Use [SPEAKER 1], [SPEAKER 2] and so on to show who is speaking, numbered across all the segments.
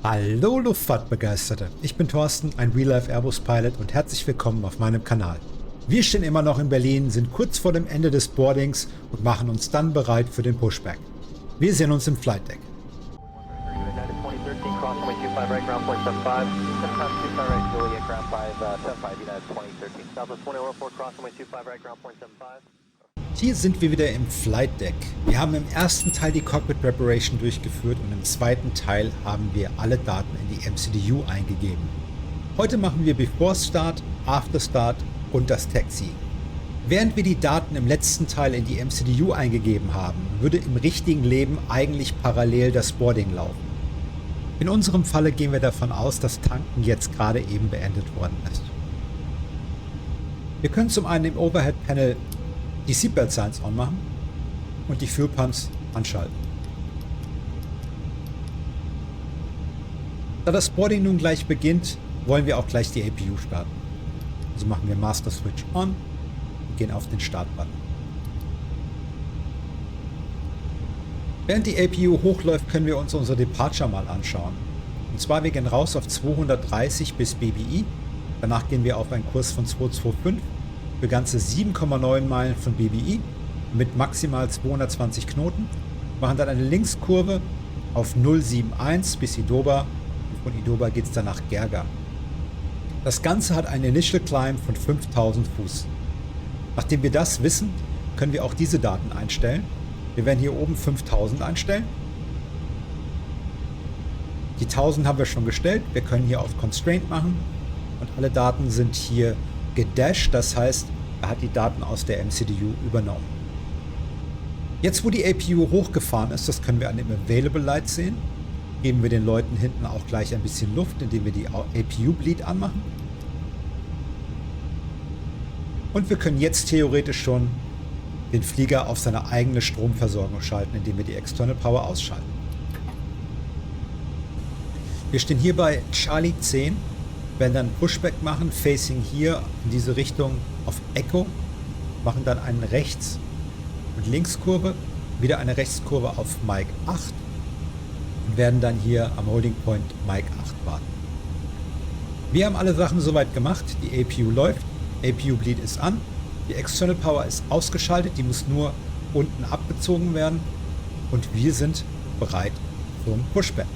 [SPEAKER 1] Hallo Luftfahrtbegeisterte, ich bin Thorsten, ein Real-Life Airbus-Pilot und herzlich willkommen auf meinem Kanal. Wir stehen immer noch in Berlin, sind kurz vor dem Ende des Boardings und machen uns dann bereit für den Pushback. Wir sehen uns im Flight Deck. Hier sind wir wieder im Flight Deck. Wir haben im ersten Teil die Cockpit Preparation durchgeführt und im zweiten Teil haben wir alle Daten in die MCDU eingegeben. Heute machen wir Before Start, After Start und das Taxi. Während wir die Daten im letzten Teil in die MCDU eingegeben haben, würde im richtigen Leben eigentlich parallel das Boarding laufen. In unserem Falle gehen wir davon aus, dass Tanken jetzt gerade eben beendet worden ist. Wir können zum einen im Overhead Panel die Seatbelt Signs on machen und die Fuel Pumps anschalten. Da das Boarding nun gleich beginnt, wollen wir auch gleich die APU starten. Also machen wir Master Switch on und gehen auf den Start-Button. Während die APU hochläuft, können wir uns unsere Departure mal anschauen. Und zwar, wir gehen raus auf 230 bis BBI. Danach gehen wir auf einen Kurs von 225 für ganze 7,9 Meilen von BBI mit maximal 220 Knoten. Machen dann eine Linkskurve auf 071 bis Idoba. Und von Idoba geht es dann nach Gerga. Das Ganze hat einen Initial Climb von 5000 Fuß. Nachdem wir das wissen, können wir auch diese Daten einstellen. Wir werden hier oben 5000 einstellen. Die 1000 haben wir schon gestellt. Wir können hier auf Constraint machen. Und alle Daten sind hier gedasht. Das heißt, er hat die Daten aus der MCDU übernommen. Jetzt, wo die APU hochgefahren ist, das können wir an dem Available Light sehen, geben wir den Leuten hinten auch gleich ein bisschen Luft, indem wir die APU Bleed anmachen. Und wir können jetzt theoretisch schon den Flieger auf seine eigene Stromversorgung schalten, indem wir die External Power ausschalten. Wir stehen hier bei Charlie 10, werden dann Pushback machen, facing hier in diese Richtung auf Echo, machen dann einen Rechts- und Linkskurve, wieder eine Rechtskurve auf Mike 8 und werden dann hier am Holding Point Mike 8 warten. Wir haben alle Sachen soweit gemacht, die APU läuft, APU Bleed ist an, die External Power ist ausgeschaltet, die muss nur unten abgezogen werden und wir sind bereit zum Pushback.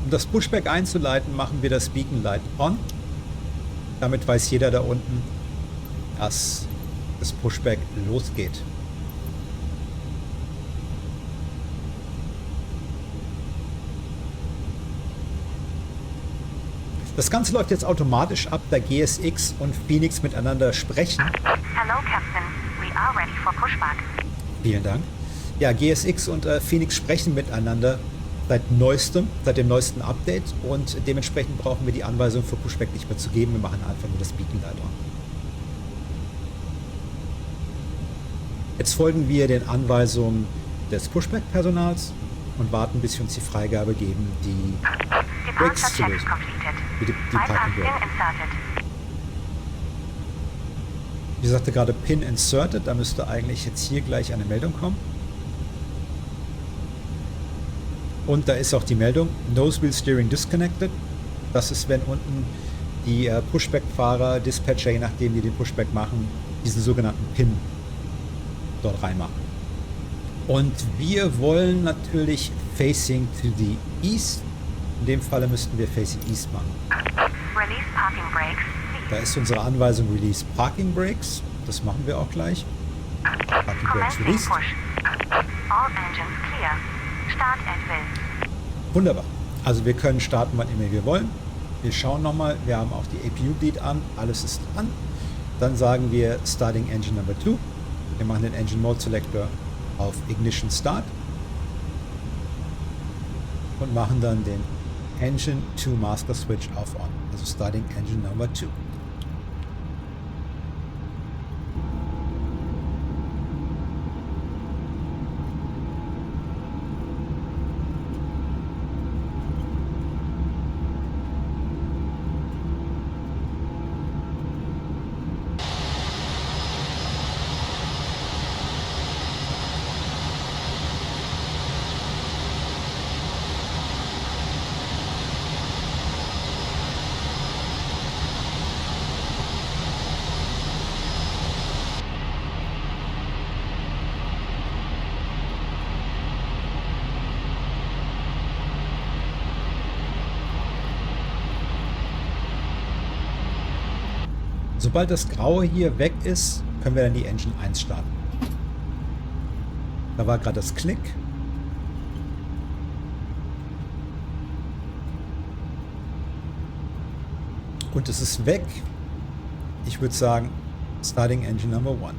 [SPEAKER 1] Um das Pushback einzuleiten, machen wir das Beacon Light on. Damit weiß jeder da unten, dass das Pushback losgeht. Das Ganze läuft jetzt automatisch ab, da GSX und Phoenix miteinander sprechen.
[SPEAKER 2] Hello, Captain. We are ready for pushback.
[SPEAKER 1] Vielen Dank. Ja, GSX und Phoenix sprechen miteinander seit dem neuesten Update und dementsprechend brauchen wir die Anweisung für Pushback nicht mehr zu geben. Wir machen einfach nur das Beacon Light on. Jetzt folgen wir den Anweisungen des Pushback-Personals und warten, bis wir uns die Freigabe geben, die Brakes zu lösen. Die Parking Brake. Wie sagte gerade Pin inserted, da müsste eigentlich jetzt hier gleich eine Meldung kommen. Und da ist auch die Meldung, Nose Wheel Steering Disconnected. Das ist, wenn unten die Pushback-Fahrer, Dispatcher, je nachdem, die den Pushback machen, diesen sogenannten Pin dort reinmachen. Und wir wollen natürlich Facing to the East. In dem Falle müssten wir Facing East machen.
[SPEAKER 2] Release parking brakes.
[SPEAKER 1] Da ist unsere Anweisung Release Parking Brakes. Das machen wir auch gleich. Parking Brakes
[SPEAKER 2] Commencing
[SPEAKER 1] released.
[SPEAKER 2] push. All engines clear. Start at will.
[SPEAKER 1] Wunderbar. Also wir können starten, wann immer wir wollen. Wir schauen nochmal. Wir haben auch die APU Bleed an. Alles ist an. Dann sagen wir Starting Engine Number 2. Wir machen den Engine Mode Selector auf Ignition Start. Und machen dann den Engine to Master Switch auf On. Also Starting Engine Number 2. Sobald das Graue hier weg ist, können wir dann die Engine 1 starten. Da war gerade das Klick. Und es ist weg. Ich würde sagen, Starting Engine Number 1.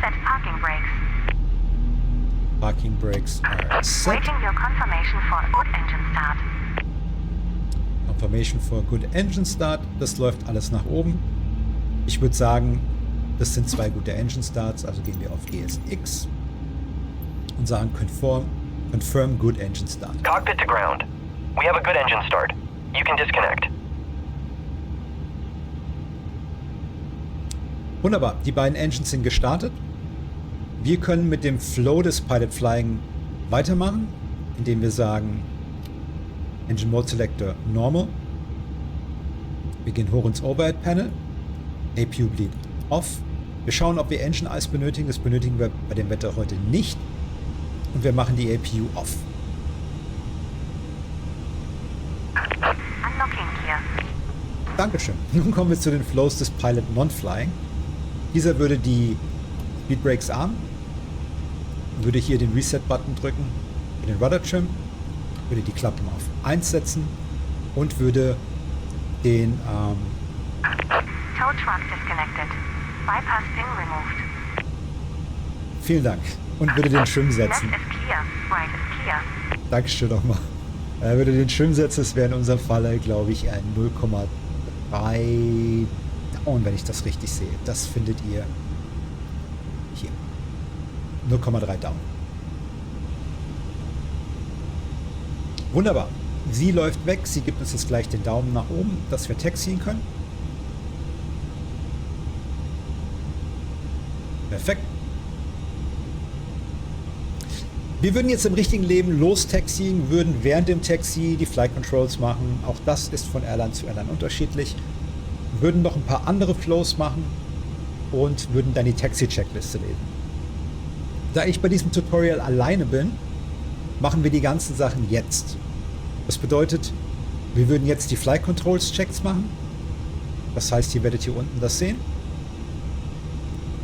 [SPEAKER 2] Set parking brakes.
[SPEAKER 1] Parking brakes are set.
[SPEAKER 2] Waiting your confirmation for a good engine start.
[SPEAKER 1] Confirmation for good engine start. Das läuft alles nach oben. Ich würde sagen, das sind 2 gute Engine Starts. Also gehen wir auf GSX und sagen confirm good engine start.
[SPEAKER 3] Cockpit to ground. We have a good engine start. You can disconnect.
[SPEAKER 1] Wunderbar. Die beiden Engines sind gestartet. Wir können mit dem Flow des Pilot Flying weitermachen, indem wir sagen Engine Mode Selector Normal. Wir gehen hoch ins Overhead Panel. APU Bleed Off. Wir schauen, ob wir Engine Eyes benötigen. Das benötigen wir bei dem Wetter heute nicht. Und wir machen die APU Off.
[SPEAKER 2] Unlocking gear.
[SPEAKER 1] Dankeschön. Nun kommen wir zu den Flows des Pilot Non-Flying. Dieser würde die Speed Brakes armen, würde hier den Reset-Button drücken, für den Rudder Trim, würde die Klappen auf 1 setzen und würde den
[SPEAKER 2] Tow truck disconnected. Bypass pin removed.
[SPEAKER 1] vielen Dank und würde den Trim setzen.
[SPEAKER 2] Left is clear. Right is clear.
[SPEAKER 1] Dankeschön nochmal. Er würde den Trim setzen, das wäre in unserem Falle, glaube ich, ein 0,3 Down, wenn ich das richtig sehe. Das findet ihr hier. 0,3 Down. Wunderbar. Sie läuft weg. Sie gibt uns jetzt gleich den Daumen nach oben, dass wir taxien können. Perfekt. Wir würden jetzt im richtigen Leben lostaxien, würden während dem Taxi die Flight Controls machen. Auch das ist von Airline zu Airline unterschiedlich. Würden noch ein paar andere Flows machen und würden dann die Taxi-Checkliste lesen. Da ich bei diesem Tutorial alleine bin, machen wir die ganzen Sachen jetzt. Das bedeutet, wir würden jetzt die Flight Controls Checks machen. Das heißt, ihr werdet hier unten das sehen.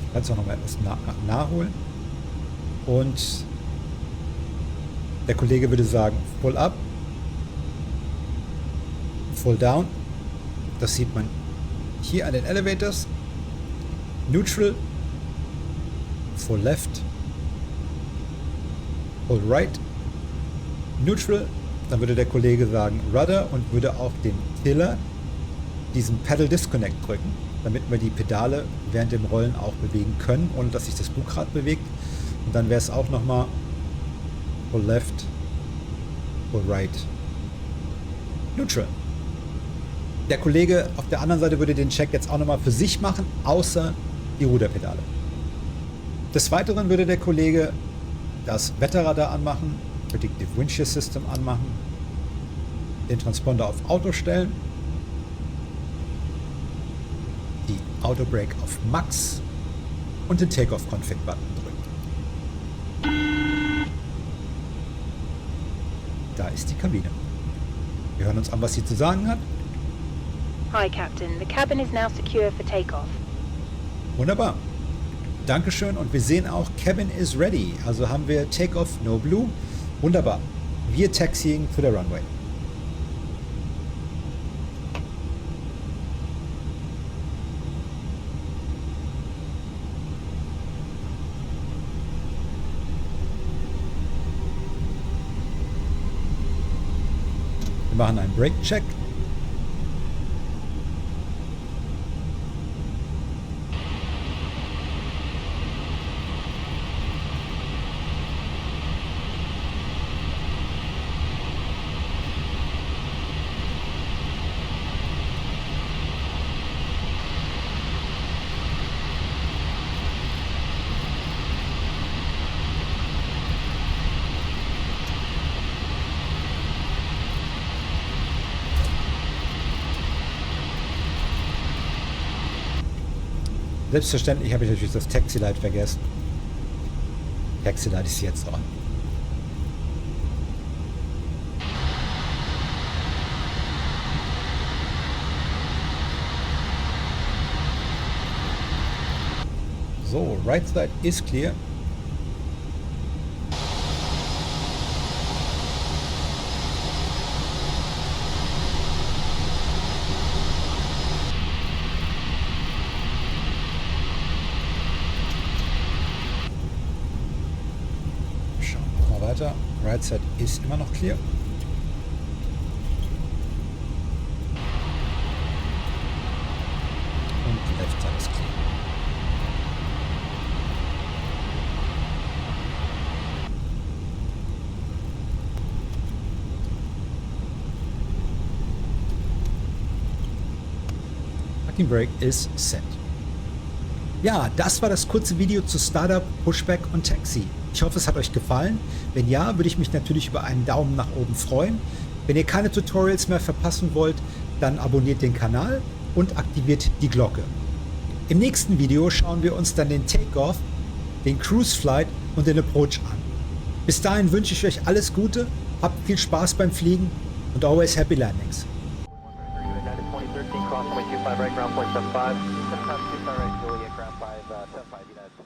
[SPEAKER 1] Ich kann es auch noch mal etwas nachholen. Und der Kollege würde sagen, Full Up, Full Down. Das sieht man hier an den Elevators. Neutral, Full Left, Full Right, Neutral. Dann würde der Kollege sagen Rudder und würde auf den Tiller diesen Pedal Disconnect drücken, damit wir die Pedale während dem Rollen auch bewegen können, ohne dass sich das Bugrad bewegt. Und dann wäre es auch nochmal Full Left, Full Right, Neutral. Der Kollege auf der anderen Seite würde den Check jetzt auch nochmal für sich machen, außer die Ruderpedale. Des Weiteren würde der Kollege das Wetterradar anmachen, Predictive Wind Shear System anmachen, den Transponder auf Auto stellen, die Auto Brake auf Max und den Takeoff Config Button drücken. Da ist die Kabine. Wir hören uns an, was sie zu sagen hat.
[SPEAKER 4] Hi, Captain. The cabin is now secure for takeoff.
[SPEAKER 1] Wunderbar. Dankeschön. Und wir sehen auch, Cabin is ready. Also haben wir Takeoff, no blue. Wunderbar. Wir taxiing to the runway. Wir machen einen Brake-Check. Selbstverständlich habe ich natürlich das Taxi Light vergessen. Taxi Light ist jetzt dran. So, right side is clear. Schauen wir mal weiter. Right side ist immer noch clear. Und left side ist clear. Parking Brake is set. Ja, das war das kurze Video zu Startup, Pushback und Taxi. Ich hoffe, es hat euch gefallen. Wenn ja, würde ich mich natürlich über einen Daumen nach oben freuen. Wenn ihr keine Tutorials mehr verpassen wollt, dann abonniert den Kanal und aktiviert die Glocke. Im nächsten Video schauen wir uns dann den Takeoff, den Cruise Flight und den Approach an. Bis dahin wünsche ich euch alles Gute, habt viel Spaß beim Fliegen und always happy landings.
[SPEAKER 5] 2013, cross runway 25 right, ground point 75. 25 right, Juliet, ground 5, 75 United.